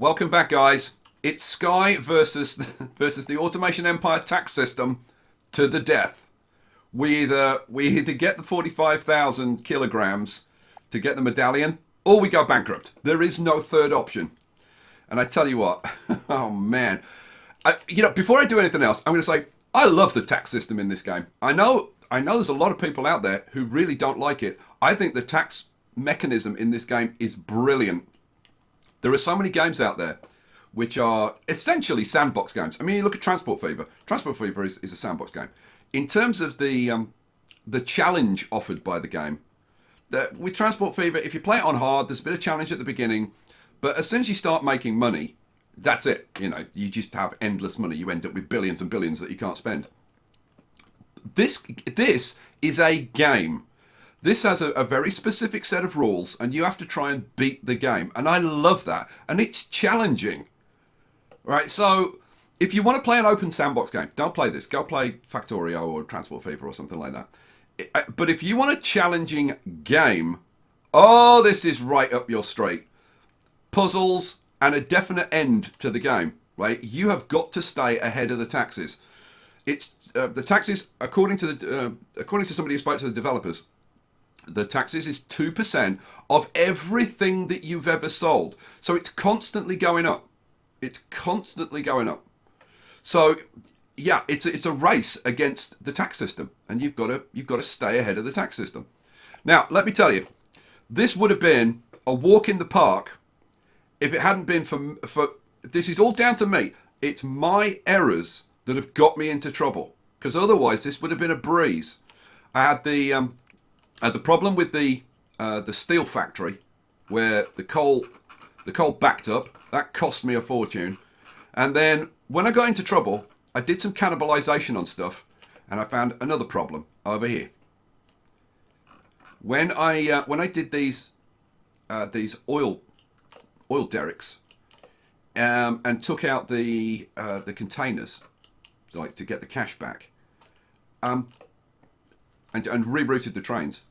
Welcome back, guys. It's Skye versus the Automation Empire tax system to the death. We either get the 45,000 kilograms to get the medallion, or we go bankrupt. There is no third option. And I tell you what, oh man, before I do anything else, I'm going to say I love the tax system in this game. I know there's a lot of people out there who really don't like it. I think the tax mechanism in this game is brilliant. There are so many games out there which are essentially sandbox games. I mean, you look at Transport Fever. Transport Fever is a sandbox game. In terms of the challenge offered by the game, with Transport Fever, if you play it on hard, there's a bit of challenge at the beginning, but as soon as you start making money, that's it. You just have endless money. You end up with billions and billions that you can't spend. This is a game. This has a very specific set of rules, and you have to try and beat the game. And I love that. And it's challenging. Right? So, if you want to play an open sandbox game, don't play this. Go play Factorio or Transport Fever or something like that. But if you want a challenging game, oh, this is right up your street. Puzzles and a definite end to the game. Right? You have got to stay ahead of the taxes. It's the taxes, according to somebody who spoke to the developers. The taxes is 2% of everything that you've ever sold. So it's constantly going up. It's constantly going up. So yeah, it's a race against the tax system, and you've got to stay ahead of the tax system. Now, let me tell you, this would have been a walk in the park if it hadn't been for this is all down to me. It's my errors that have got me into trouble, because otherwise this would have been a breeze. I had the problem with the steel factory, where the coal backed up. That cost me a fortune. And then when I got into trouble, I did some cannibalization on stuff, and I found another problem over here. When I did these oil derricks, and took out the containers, like to get the cash back, and rerouted the trains.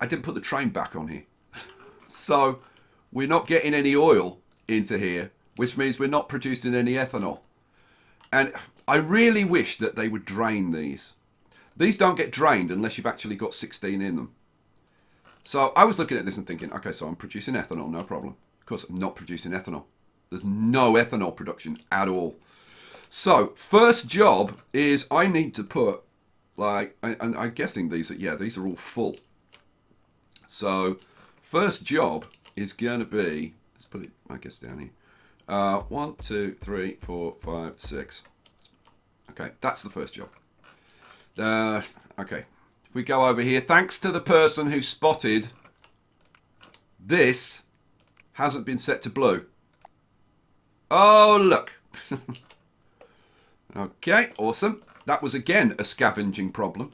I didn't put the train back on here. So we're not getting any oil into here, which means we're not producing any ethanol. And I really wish that they would drain these. These don't get drained unless you've actually got 16 in them. So I was looking at this and thinking, okay, so I'm producing ethanol, no problem. Of course, I'm not producing ethanol. There's no ethanol production at all. So first job is I need to put, and I'm guessing these are all full. So first job is going to be, let's put it, I guess, down here. 1, 2, 3, 4, 5, 6. Okay, that's the first job. Okay, if we go over here, thanks to the person who spotted this hasn't been set to blue. Oh, look. Okay, awesome. That was again a scavenging problem.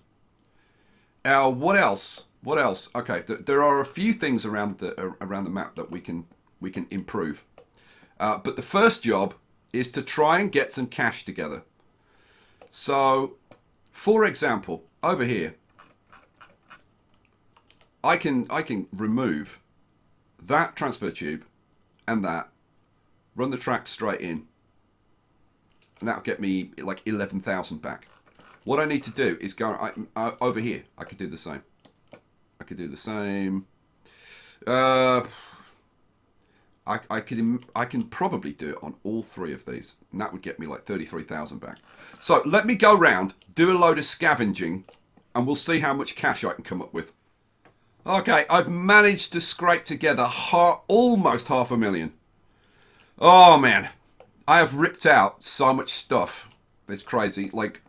What else? What else? Okay, there are a few things around the map that we can improve. But the first job is to try and get some cash together. So, for example, over here, I can remove that transfer tube and that, run the track straight in, and that'll get me like 11,000 back. What I need to do is go over here. I could do the same. I can probably do it on all three of these, and that would get me like 33,000 back. So let me go round, do a load of scavenging, and we'll see how much cash I can come up with. Okay, I've managed to scrape together almost 500,000. Oh man, I have ripped out so much stuff. It's crazy. Like,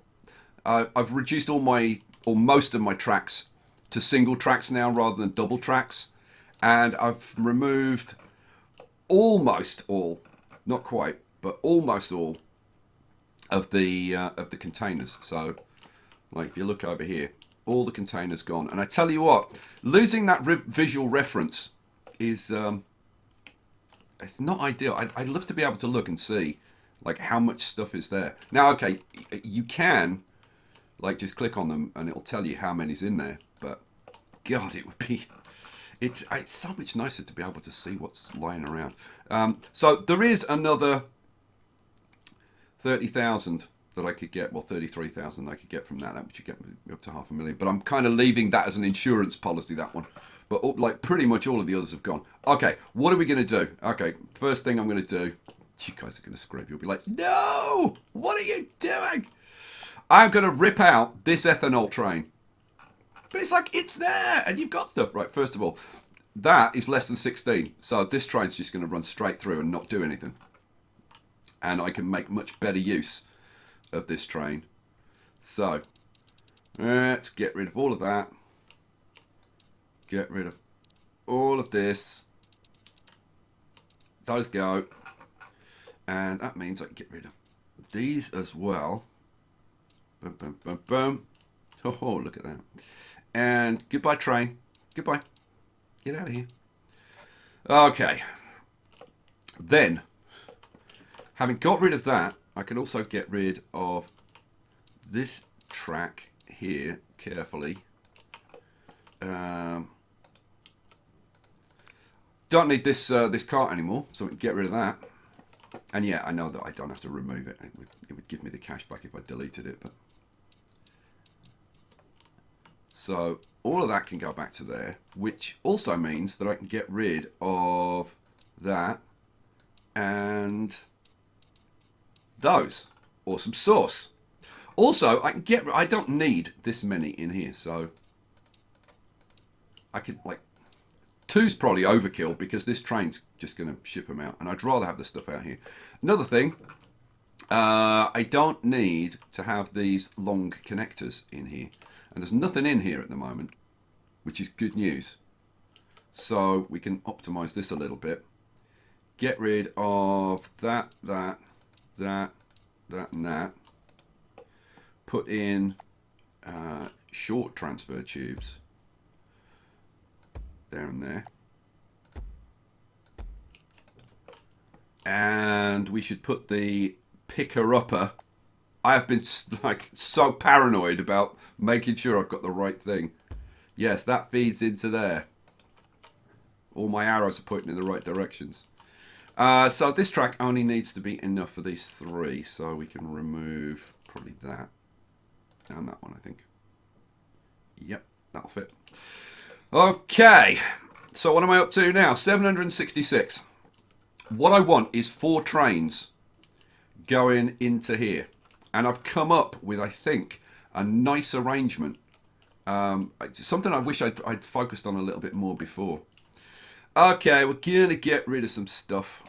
I've reduced most of my tracks to single tracks now rather than double tracks, and I've removed almost all, not quite, but almost all of the containers. So, like, if you look over here, all the containers gone. And I tell you what, losing that visual reference is it's not ideal. I'd love to be able to look and see like how much stuff is there. Now, okay, you can like just click on them and it'll tell you how many's in there. But God, It's so much nicer to be able to see what's lying around. So there is another 30,000 that I could get, well 33,000 I could get from that which you get up to 500,000, but I'm kind of leaving that as an insurance policy, that one. But like pretty much all of the others have gone. Okay, what are we going to do? Okay, first thing I'm going to do, you guys are going to scream, you'll be like, no, what are you doing? I'm going to rip out this ethanol train. But it's like, it's there, and you've got stuff. Right, first of all, that is less than 16, so this train's just going to run straight through and not do anything. And I can make much better use of this train. So, let's get rid of all of that. Get rid of all of this. Those go. And that means I can get rid of these as well. Boom, boom, boom, boom. Oh, look at that. And goodbye, train. Goodbye. Get out of here. Okay. Then, having got rid of that, I can also get rid of this track here carefully. Don't need this this cart anymore, so we can get rid of that. And yeah, I know that I don't have to remove it. It would give me the cash back if I deleted it. But so all of that can go back to there, which also means that I can get rid of that and those. Awesome sauce. Also, I don't need this many in here, so I could, like, 2's probably overkill because this train's just going to ship them out, and I'd rather have the stuff out here. Another thing, I don't need to have these long connectors in here, and there's nothing in here at the moment, which is good news. So we can optimize this a little bit. Get rid of that, and that. Put in short transfer tubes. There and there. And we should put the picker-upper. I have been like so paranoid about making sure I've got the right thing. Yes, that feeds into there. All my arrows are pointing in the right directions. So this track only needs to be enough for these 3, so we can remove probably that and that one, I think. Yep, that'll fit. Okay, so what am I up to now? 766. What I want is 4 trains going into here. And I've come up with, I think, a nice arrangement. Something I wish I'd focused on a little bit more before. Okay, we're going to get rid of some stuff.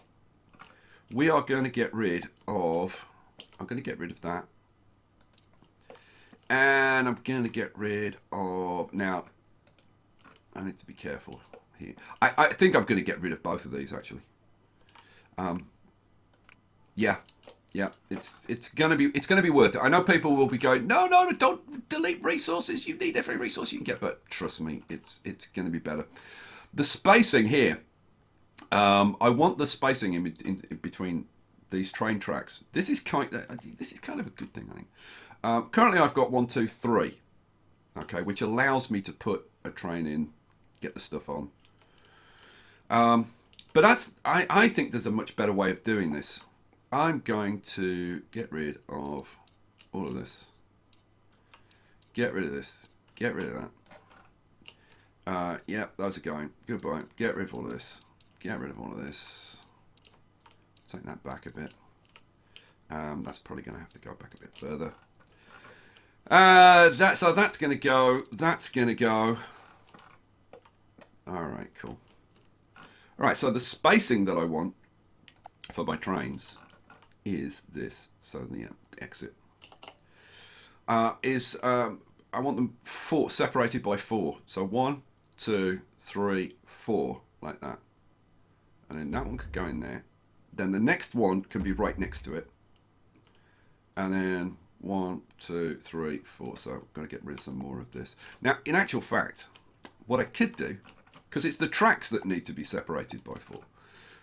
We are going to get rid of... I'm going to get rid of that. And I'm going to get rid of... Now, I need to be careful here. I think I'm going to get rid of both of these, actually. Yeah, it's gonna be worth it. I know people will be going, no, don't delete resources. You need every resource you can get, but trust me, it's gonna be better. The spacing here, I want the spacing in between these train tracks. This is kind of a good thing, I think. Currently, I've got 1, 2, 3, okay, which allows me to put a train in, get the stuff on. But I think there's a much better way of doing this. I'm going to get rid of all of this. Get rid of this. Get rid of that. Yeah, those are going. Goodbye. Get rid of all of this. Get rid of all of this. Take that back a bit. That's probably going to have to go back a bit further. So that's going to go. That's going to go. All right, cool. All right, so the spacing that I want for my trains is this. So the exit is I want them separated by 4. So 1, 2, 3, 4, like that. And then that one could go in there. Then the next one can be right next to it. And then 1, 2, 3, 4. So I'm going to get rid of some more of this. Now, in actual fact, what I could do, because it's the tracks that need to be separated by 4.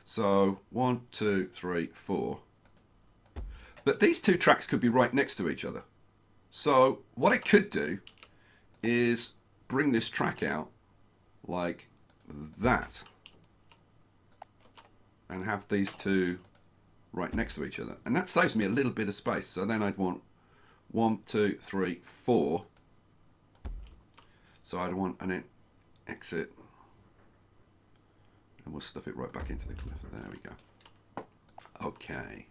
So 1, 2, 3, 4. But these 2 tracks could be right next to each other. So what I could do is bring this track out like that and have these two right next to each other. And that saves me a little bit of space. So then I'd want 1, 2, 3, 4. So I'd want an exit. And we'll stuff it right back into the cliff. There we go. Okay.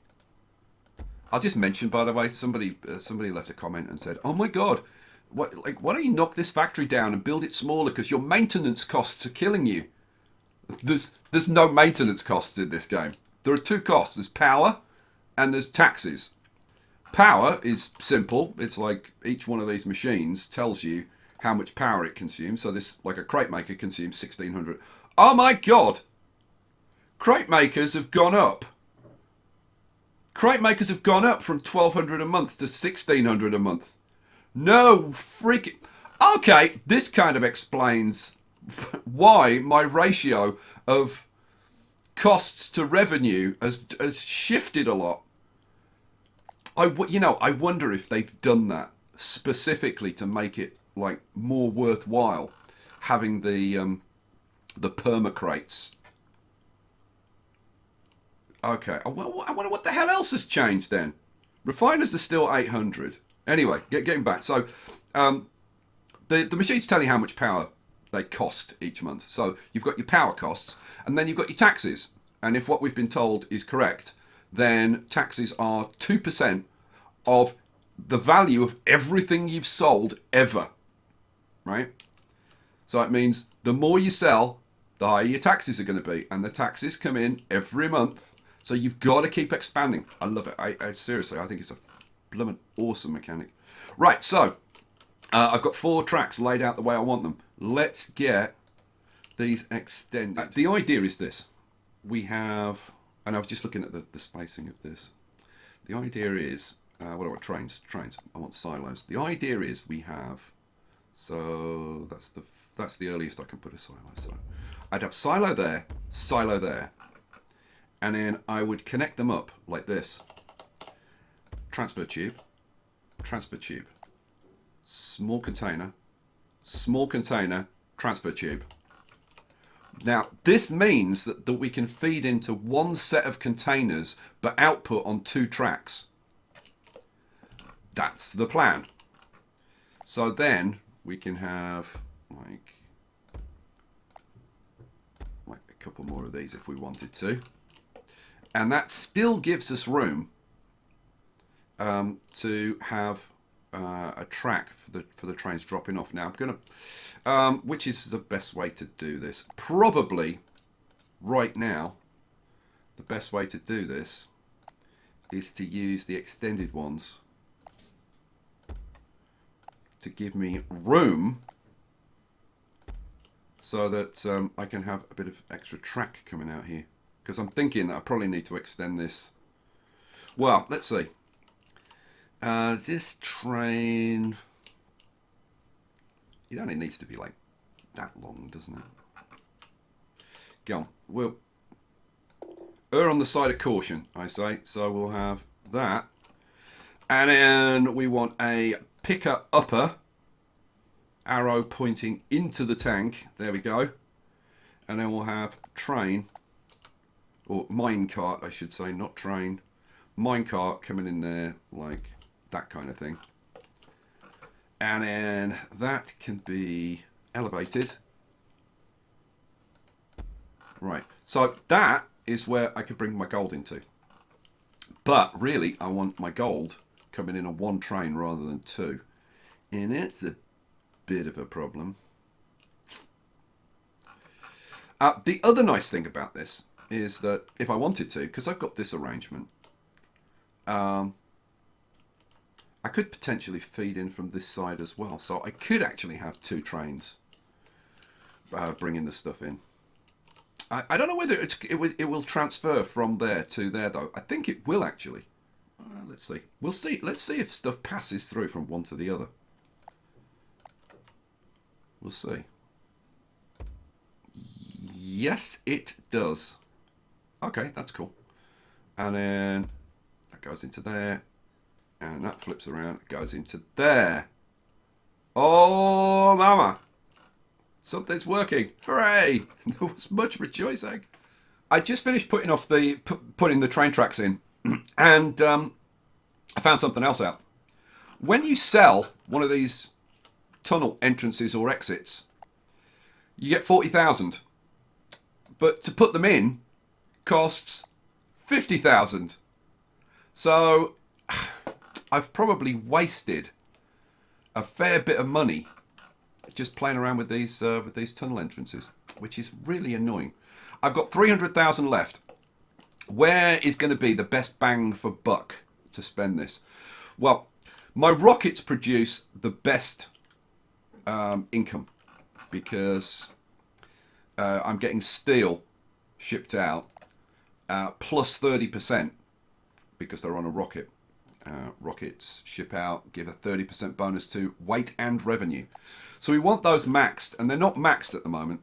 I'll just mention, by the way, somebody left a comment and said, "Oh my God, why don't you knock this factory down and build it smaller because your maintenance costs are killing you?" There's no maintenance costs in this game. There are two costs. There's power and there's taxes. Power is simple. It's like each one of these machines tells you how much power it consumes. So this, like a crate maker, consumes 1600. Oh my God! Crate makers have gone up. Crate makers have gone up from 1200 a month to 1600 a month. No freaking... Okay, this kind of explains why my ratio of costs to revenue has shifted a lot. I wonder if they've done that specifically to make it like more worthwhile having the perma crates. Okay, I wonder what the hell else has changed then. Refiners are still 800. Anyway, getting back. So the machines tell you how much power they cost each month. So you've got your power costs, and then you've got your taxes. And if what we've been told is correct, then taxes are 2% of the value of everything you've sold ever, right? So it means the more you sell, the higher your taxes are going to be. And the taxes come in every month. So you've got to keep expanding. I love it. I seriously, I think it's a blooming awesome mechanic. Right, so I've got 4 tracks laid out the way I want them. Let's get these extended. The idea is this. We have, and I was just looking at the spacing of this. The idea is, what do I want? Trains. I want silos. The idea is we have, so that's the earliest I can put a silo. So I'd have silo there, and then I would connect them up like this. Transfer tube, small container, transfer tube. Now, this means that we can feed into one set of containers, but output on 2 tracks. That's the plan. So then we can have like a couple more of these if we wanted to. And that still gives us room to have a track for the trains dropping off. Now I'm going to, which is the best way to do this? Probably right now, the best way to do this is to use the extended ones to give me room so that I can have a bit of extra track coming out here. Because I'm thinking that I probably need to extend this. Well, let's see. This train, it only needs to be like that long, doesn't it? Go on. We'll err on the side of caution, I say. So we'll have that. And then we want a picker upper, arrow pointing into the tank. There we go. And then we'll have train, or minecart, I should say, not train. Minecart coming in there like that kind of thing. And then that can be elevated. Right, so that is where I could bring my gold into. But really, I want my gold coming in on 1 train rather than 2. And it's a bit of a problem. The other nice thing about this is that if I wanted to, because I've got this arrangement, I could potentially feed in from this side as well. So I could actually have 2 trains bringing the stuff in. I don't know whether it will transfer from there to there, though. I think it will, actually. Let's see. We'll see. Let's see if stuff passes through from one to the other. We'll see. Yes, it does. Okay, that's cool. And then that goes into there. And that flips around, goes into there. Oh, mama. Something's working. Hooray! There was much rejoicing. I just finished putting the train tracks in, and I found something else out. When you sell one of these tunnel entrances or exits, you get 40,000. But to put them in costs 50,000. So I've probably wasted a fair bit of money just playing around with these tunnel entrances, which is really annoying. I've got 300,000 left. Where is going to be the best bang for buck to spend this? Well, my rockets produce the best income because I'm getting steel shipped out plus 30% because they're on a rocket. Rockets ship out, give a 30% bonus to weight and revenue. So we want those maxed, and they're not maxed at the moment.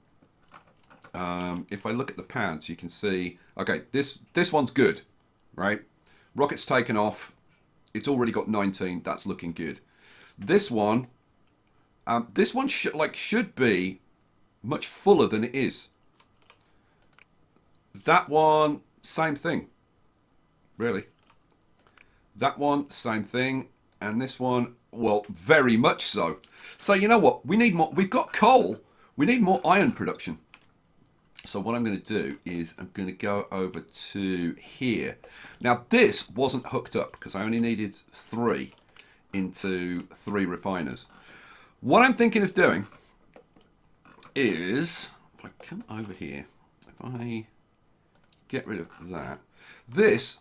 If I look at the pads, you can see, okay, this one's good, right? Rocket's taken off. It's already got 19. That's looking good. This one should be much fuller than it is. That one, same thing, really. That one, same thing, and this one, well, very much so. So you know what? We need more. We've got coal. We need more iron production. So what I'm going to do is I'm going to go over to here. Now this wasn't hooked up because I only needed 3 into 3 refiners. What I'm thinking of doing is, if I come over here, if I get rid of that, this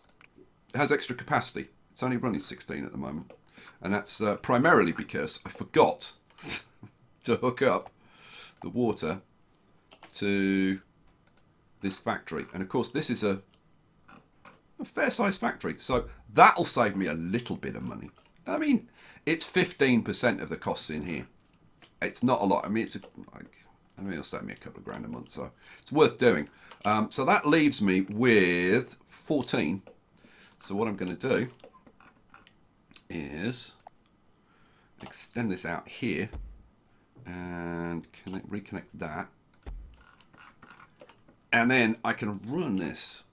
has extra capacity. It's only running 16 at the moment. And that's primarily because I forgot to hook up the water to this factory. And of course, this is a fair sized factory. So that'll save me a little bit of money. I mean, it's 15% of the costs in here. It's not a lot. I mean, it'll save me a couple of grand a month. So it's worth doing. So that leaves me with 14. So what I'm going to do is extend this out here and reconnect that, and then I can run this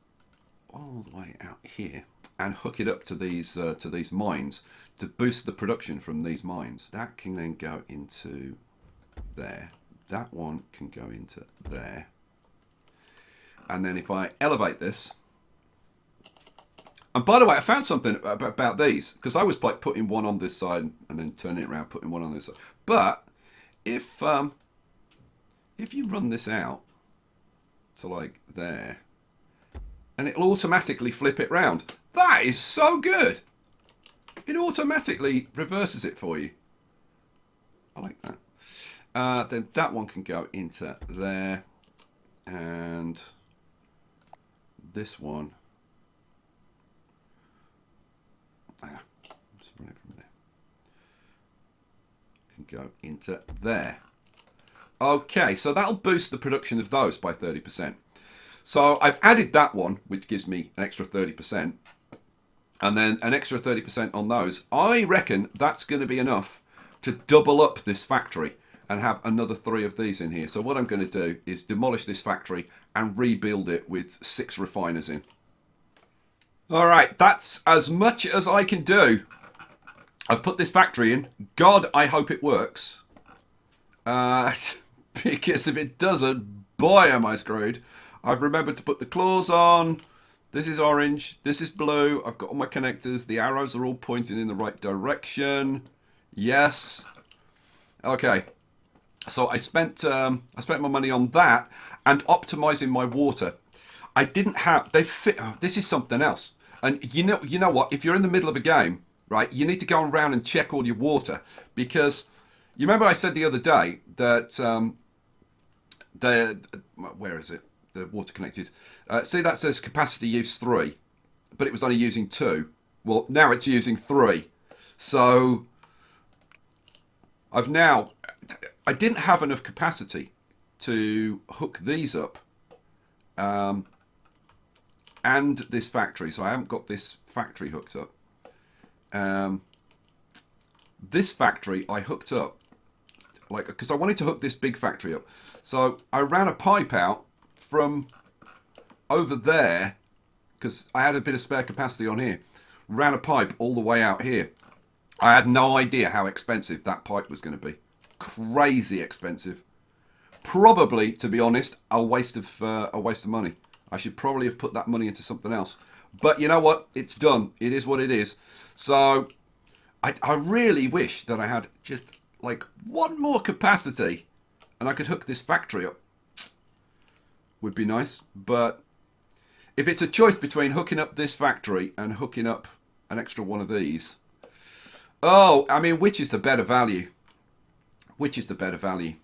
all the way out here and hook it up to these mines to boost the production from these mines. That can then go into there. That one can go into there, and then if I elevate this. And by the way, I found something about these, because I was like putting one on this side and then turning it around, putting one on this side. But if you run this out to like there, and it'll automatically flip it round. That is so good. It automatically reverses it for you. I like that. Then that one can go into there, and this one. Just run it from there. Can go into there. Okay, so that'll boost the production of those by 30%. So I've added that one, which gives me an extra 30%, and then an extra 30% on those. I reckon that's going to be enough to double up this factory and have another 3 of these in here. So what I'm going to do is demolish this factory and rebuild it with 6 refiners in. All right, that's as much as I can do. I've put this factory in. God, I hope it works. Because if it doesn't, boy, am I screwed. I've remembered to put the claws on. This is orange. This is blue. I've got all my connectors. The arrows are all pointing in the right direction. Yes. Okay. So I spent my money on that and optimizing my water. I didn't have. They fit. Oh, this is something else. And you know what? If you're in the middle of a game, right, you need to go around and check all your water, because you remember I said the other day that where is it? The water connected. See, that says capacity use 3, but it was only using 2. Well, now it's using 3. So I didn't have enough capacity to hook these up. And this factory, so I haven't got this factory hooked up. This factory I hooked up like, because I wanted to hook this big factory up. So I ran a pipe out from over there, because I had a bit of spare capacity on here. Ran a pipe all the way out here. I had no idea how expensive that pipe was going to be. Crazy expensive. Probably, to be honest, a waste of money. I should probably have put that money into something else. But you know what? It's done. It is what it is. So I really wish that I had just like one more capacity and I could hook this factory up. Would be nice. But if it's a choice between hooking up this factory and hooking up an extra one of these, oh, I mean, which is the better value? Which is the better value?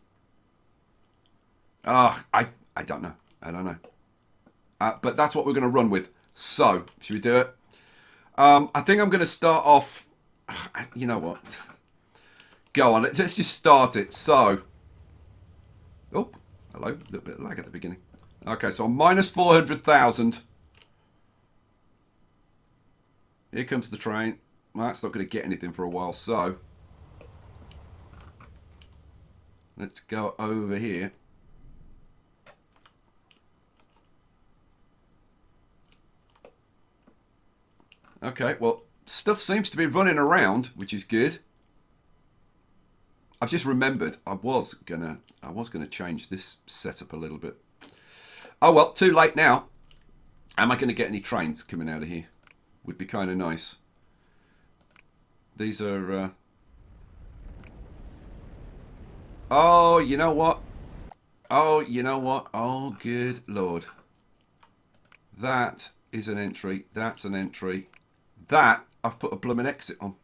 I don't know. I don't know. But that's what we're going to run with. So, should we do it? I think I'm going to start off. You know what? Go on. Let's just start it. So, oh, hello. A little bit of lag at the beginning. Okay, so I'm minus 400,000. Here comes the train. Well, that's not going to get anything for a while. So, let's go over here. Okay, well, stuff seems to be running around, which is good. I've just remembered I was gonna change this setup a little bit. Oh well, too late now. Am I gonna get any trains coming out of here? Would be kind of nice. These are. Oh, you know what? Oh, you know what? Oh, good lord. That is an entry. That's an entry. That, I've put a blooming exit on.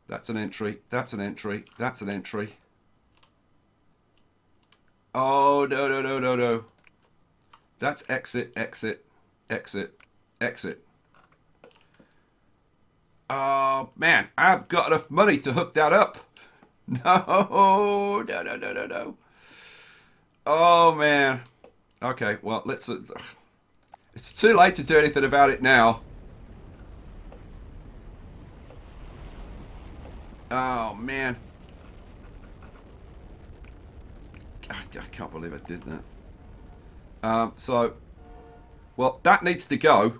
That's an entry. That's an entry. That's an entry. Oh, no, no, no, no, no. That's exit, exit, exit, exit. Oh, man. I've got enough money to hook that up. No, no, no, no, no, no. Oh, man. Okay, well, let's... It's too late to do anything about it now. Oh, man. I can't believe I did that. So, well, that needs to go.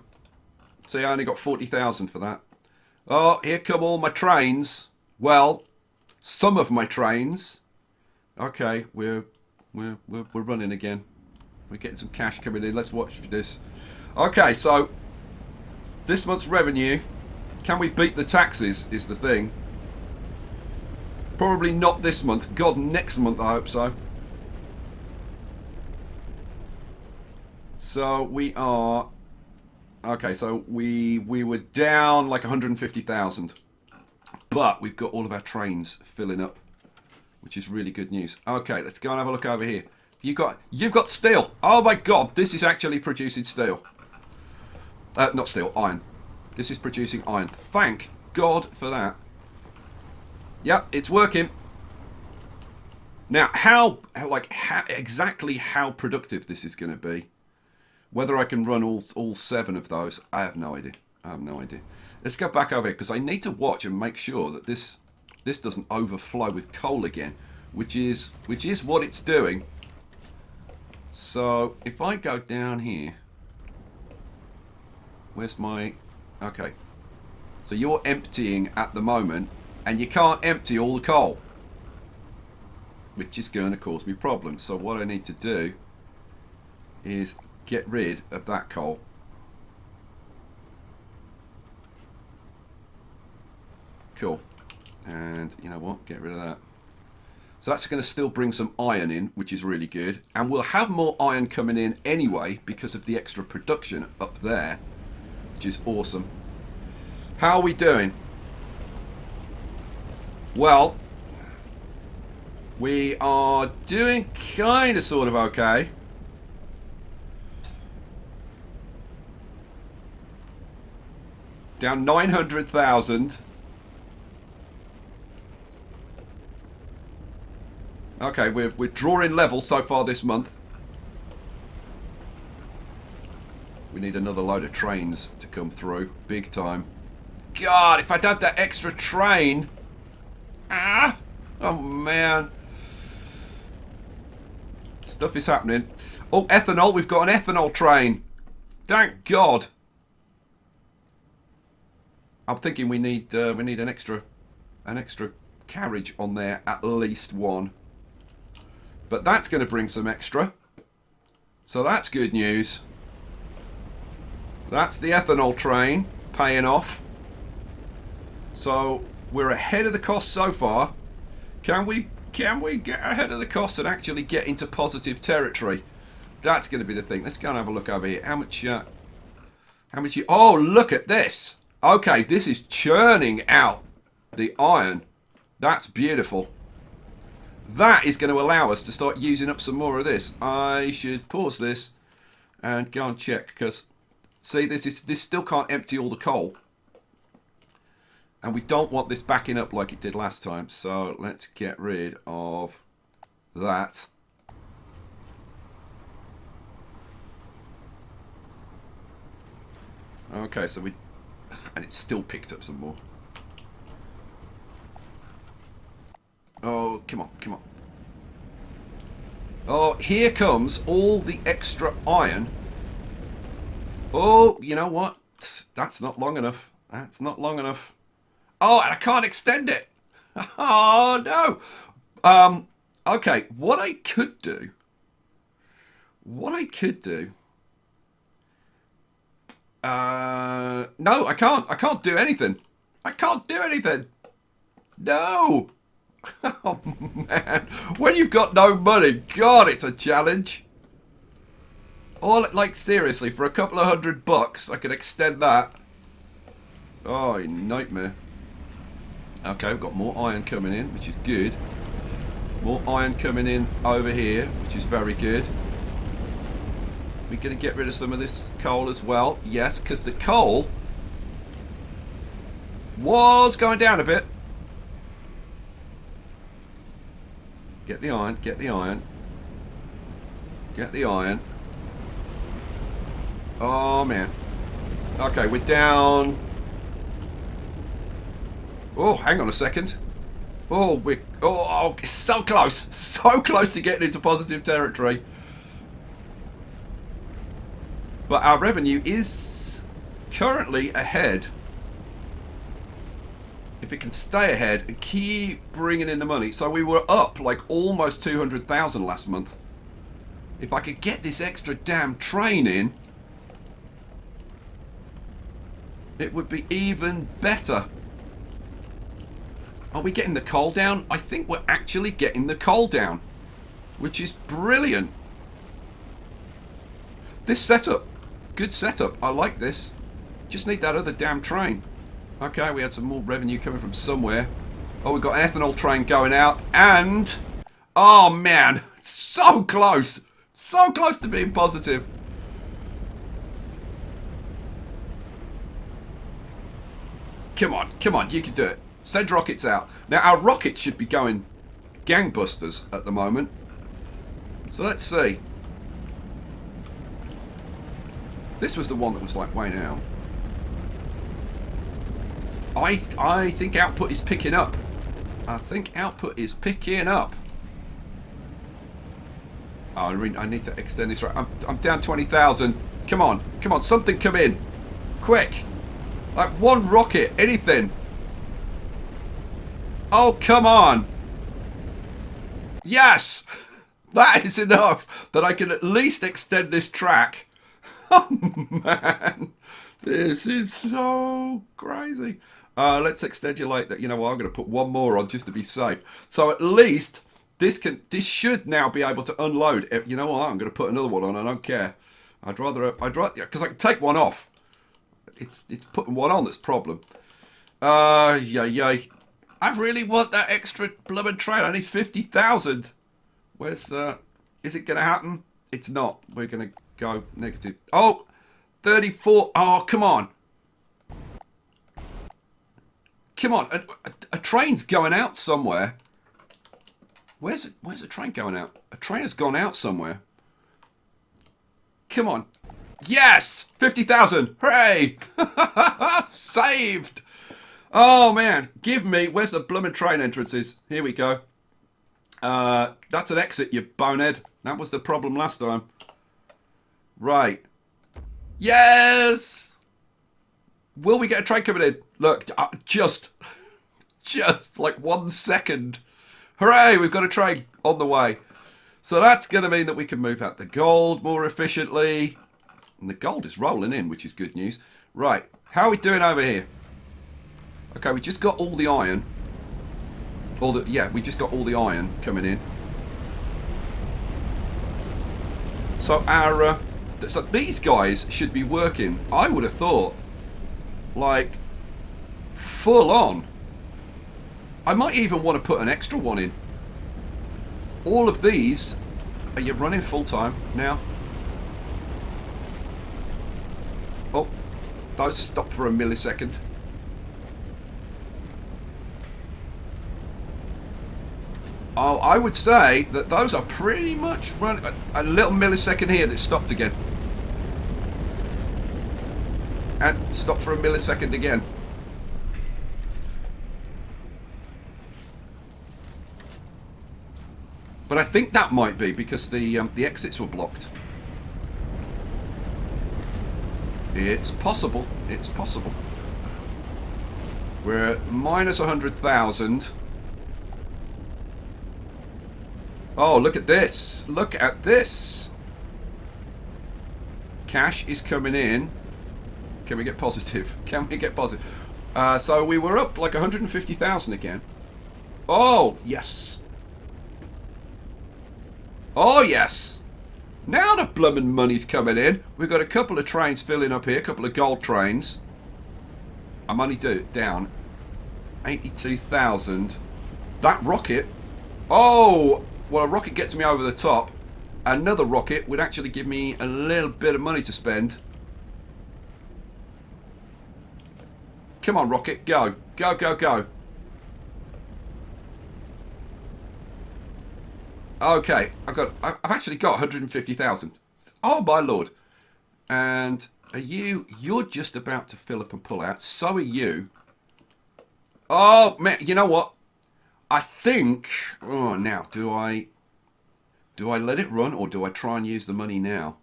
See, I only got 40,000 for that. Oh, here come all my trains. Well, some of my trains. Okay, we're running again. We're getting some cash coming in. Let's watch for this. Okay, so this month's revenue, can we beat the taxes is the thing. Probably not this month. God, next month I hope so. So we are... Okay, so we were down like 150,000. But we've got all of our trains filling up, which is really good news. Okay, let's go and have a look over here. You've got steel. Oh my god, this is actually producing steel. Not steel, iron. This is producing iron. Thank God for that. Yep, it's working. Now, exactly how productive this is going to be, whether I can run all 7 of those, I have no idea. I have no idea. Let's go back over here because I need to watch and make sure that this doesn't overflow with coal again, which is what it's doing. So if I go down here, where's my... Okay. So you're emptying at the moment, and you can't empty all the coal, which is going to cause me problems. So what I need to do is get rid of that coal. Cool. And you know what? Get rid of that. So that's going to still bring some iron in, which is really good. And we'll have more iron coming in anyway because of the extra production up there, which is awesome. How are we doing? Well, we are doing kind of sort of okay. Down 900,000. Okay, we're drawing level so far this month. We need another load of trains to come through. Big time. God, if I'd had that extra train. Ah! Oh, man. Stuff is happening. Oh, ethanol. We've got an ethanol train. Thank God. I'm thinking we need an extra carriage on there, at least one. But that's going to bring some extra. So that's good news. That's the ethanol train paying off. So we're ahead of the cost so far. Can we get ahead of the cost and actually get into positive territory? That's going to be the thing. Let's go and have a look over here. How much? Oh, look at this. Okay, this is churning out the iron. That's beautiful. That is going to allow us to start using up some more of this. I should pause this and go and check, because see, this still can't empty all the coal. And we don't want this backing up like it did last time. So let's get rid of that. Okay, so and it still picked up some more. Oh, come on, come on. Oh, here comes all the extra iron. Oh, you know what? That's not long enough. That's not long enough. Oh, and I can't extend it. Oh, no. Okay, what I could do. No, I can't. I can't do anything. I can't do anything. No. Oh, man. When you've got no money, God, it's a challenge. Or, like, seriously, for a couple of $100, I could extend that. Oh, nightmare. Okay, we've got more iron coming in, which is good. More iron coming in over here, which is very good. We're going to get rid of some of this coal as well. Yes, because the coal was going down a bit. Get the iron, get the iron. Get the iron. Oh, man. Okay, we're down. Oh, hang on a second. Oh, oh, so close. So close to getting into positive territory. But our revenue is currently ahead. If it can stay ahead and keep bringing in the money. So we were up like almost 200,000 last month. If I could get this extra damn train in, it would be even better. Are we getting the coal down? I think we're actually getting the coal down, which is brilliant. This setup, good setup. I like this. Just need that other damn train. Okay, we had some more revenue coming from somewhere. Oh, we've got an ethanol train going out. And, oh man, so close. So close to being positive. Come on, come on, you can do it. Send rockets out. Now, our rockets should be going gangbusters at the moment. So let's see. This was the one that was like way down. I think output is picking up. I think output is picking up. Oh, I need to extend this. I'm down 20,000. Come on, come on, something come in. Quick. Like one rocket, anything. Oh, come on. Yes! That is enough that I can at least extend this track. Oh, man. This is so crazy. Let's extend you like that. You know what? I'm going to put one more on just to be safe. So at least this should now be able to unload. You know what? I'm going to put another one on. I don't care. I'd rather, because I can take one off. It's putting one on that's the problem. Yay. I really want that extra blooming train. I need 50,000. Where's, is it going to happen? It's not. We're going to go negative. Oh, 34. Oh, come on. Come on. A train's going out somewhere. Where's the train going out? A train has gone out somewhere. Come on. Yes! 50,000. Hooray! Saved. Oh, man. Give me... Where's the blooming train entrances? Here we go. That's an exit, you bonehead. That was the problem last time. Right. Yes! Will we get a train coming in? Look, just like 1 second. Hooray, we've got a train on the way. So that's going to mean that we can move out the gold more efficiently. And the gold is rolling in, which is good news. Right, how are we doing over here? Okay, we just got all the iron. We just got all the iron coming in. So so these guys should be working, I would have thought, like, full on. I might even want to put an extra one in. All of these, are you running full time now? Oh, those stopped for a millisecond. Oh, I would say that those are pretty much running. A little millisecond here that stopped again. And stopped for a millisecond again. But I think that might be because the exits were blocked. It's possible. It's possible. We're at minus 100,000. Oh, look at this. Look at this. Cash is coming in. Can we get positive? Can we get positive? So we were up like 150,000 again. Oh, yes. Oh, yes. Now the bloomin' money's coming in. We've got a couple of trains filling up here. A couple of gold trains. I'm only down 82,000. That rocket. Oh, well, a rocket gets me over the top. Another rocket would actually give me a little bit of money to spend. Come on, rocket, go. Go, go, go. Okay, I've actually got 150,000. Oh my lord. And you're just about to fill up and pull out. So are you. Oh man, you know what? I think, oh, now do I let it run or do I try and use the money now?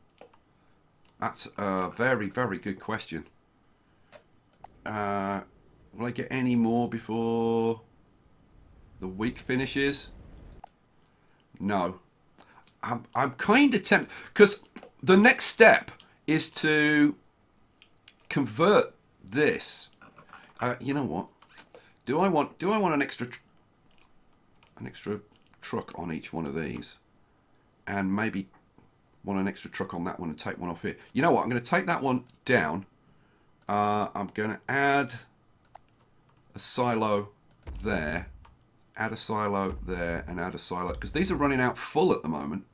That's a very, very good question. Will I get any more before the week finishes? No. I'm kind of tempted because the next step is to convert this. You know what? Do I want an extra truck on each one of these, and maybe want an extra truck on that one and take one off here? You know what? I'm going to take that one down. I'm going to add a silo there. Add a silo there and add a silo, because these are running out full at the moment.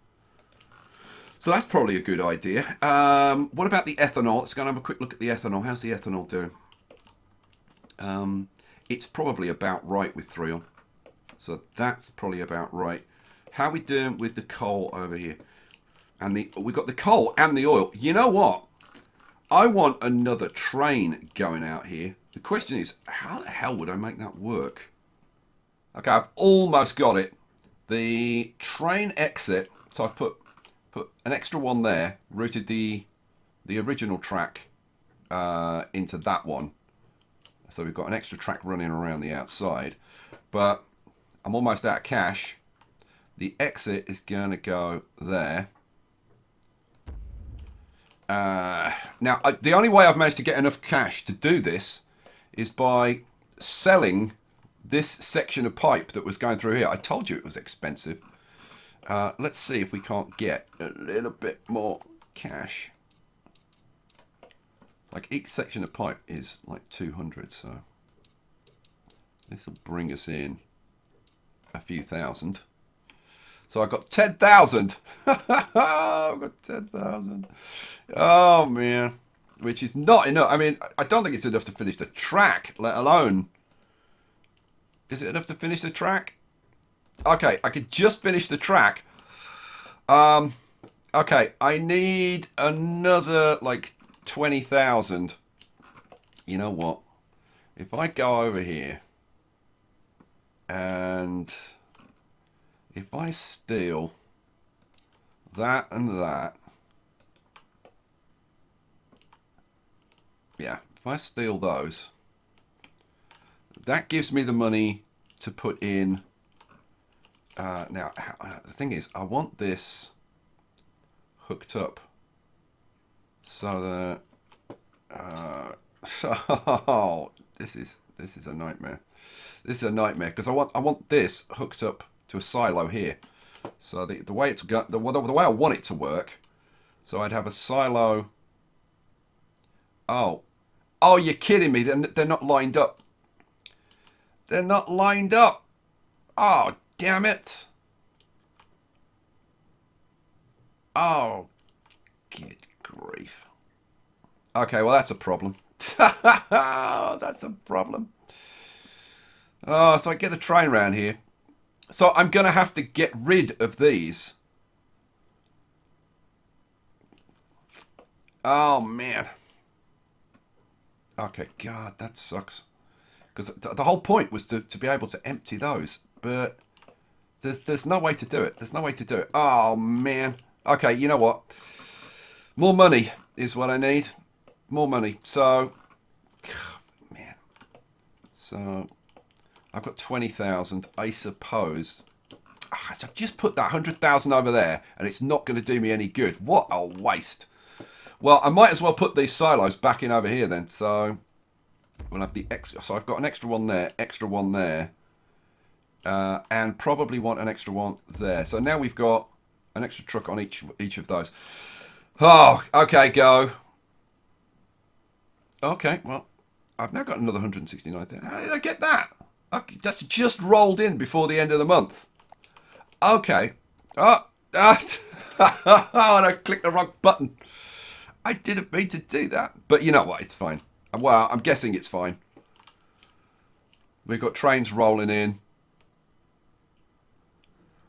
So that's probably a good idea. What about the ethanol? Let's go and have a quick look at the ethanol. How's the ethanol doing? It's probably about right with 3 on. So that's probably about right. How are we doing with the coal over here? And we've got the coal and the oil. You know what? I want another train going out here. The question is, how the hell would I make that work? Okay, I've almost got it. The train exit, so I've put an extra one there, routed the original track into that one. So we've got an extra track running around the outside. But I'm almost out of cash. The exit is going to go there. Now, the only way I've managed to get enough cash to do this is by selling this section of pipe that was going through here. I told you it was expensive. Let's see if we can't get a little bit more cash. Like each section of pipe is like 200, so this will bring us in a few thousand. So I got 10,000. I've got 10,000. Oh man, which is not enough. I mean, I don't think it's enough to finish the track, let alone. Is it enough to finish the track? Okay, I could just finish the track. Okay, I need another like 20,000. You know what? If I go over here and if I steal that and that, yeah, if I steal those, that gives me the money to put in. Now, the thing is, I want this hooked up so that oh, this is a nightmare. This is a nightmare because I want this hooked up to a silo here. So the way it's got the way I want it to work. So I'd have a silo. Oh, you're kidding me? They're not lined up. They're not lined up. Oh, damn it. Oh, good grief. Okay, well, that's a problem. That's a problem. Oh, so I get the train round here. So I'm going to have to get rid of these. Oh, man. Okay, God, that sucks. Because the whole point was to be able to empty those. But there's no way to do it. There's no way to do it. Oh, man. Okay, you know what? More money is what I need. More money. So, man. So, I've got 20,000. I suppose. So I've just put that 100,000 over there, and it's not going to do me any good. What a waste. Well, I might as well put these silos back in over here then. So, we'll have the extra. So I've got an extra one there, and probably want an extra one there. So now we've got an extra truck on each of those. Oh, okay, go. Okay, well, I've now got another 169 there. How did I get that? Okay, that's just rolled in before the end of the month. Okay. Oh, and I clicked the wrong button. I didn't mean to do that. But you know what? It's fine. Well, I'm guessing it's fine. We've got trains rolling in.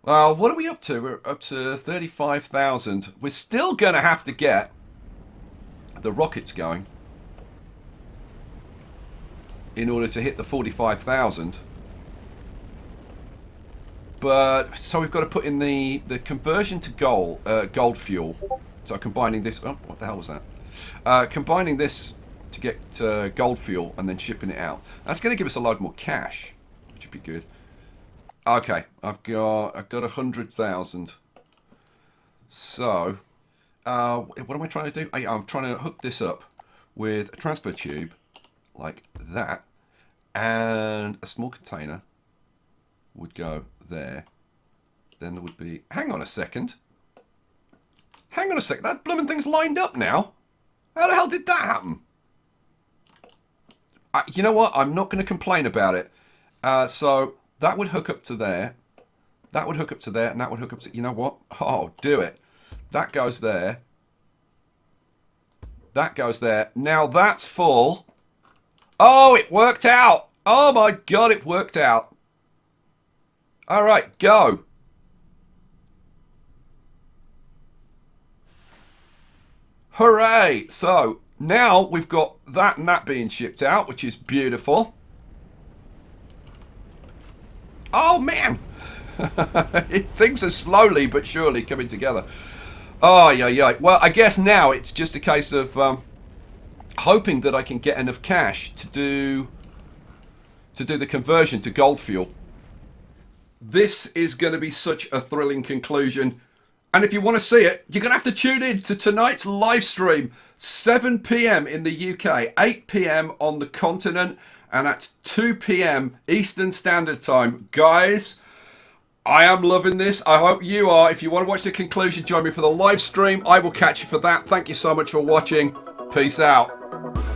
Well, what are we up to? We're up to 35,000. We're still going to have to get the rockets going in order to hit the 45,000. But so we've got to put in the conversion to gold fuel. So combining this. Oh, what the hell was that? Combining this to get gold fuel and then shipping it out. That's going to give us a load more cash, which would be good. Okay, I've got 100,000. So, what am I trying to do? I'm trying to hook this up with a transfer tube like that, and a small container would go there. Then there would be. Hang on a second. Hang on a second. That blooming thing's lined up now. How the hell did that happen? You know what? I'm not going to complain about it. So. That would hook up to there. That would hook up to there. And that would hook up to... You know what? Oh, do it. That goes there. That goes there. Now that's full. Oh, it worked out. Oh, my God, it worked out. All right, go. Hooray. So, now we've got that and that being shipped out, which is beautiful. Oh, man. Things are slowly but surely coming together. Oh, yeah. Well, I guess now it's just a case of hoping that I can get enough cash to do the conversion to gold fuel. This is going to be such a thrilling conclusion. And if you want to see it, you're going to have to tune in to tonight's live stream, 7 p.m. in the UK, 8 p.m. on the continent. And that's 2 p.m. Eastern Standard Time. Guys, I am loving this. I hope you are. If you want to watch the conclusion, join me for the live stream. I will catch you for that. Thank you so much for watching. Peace out.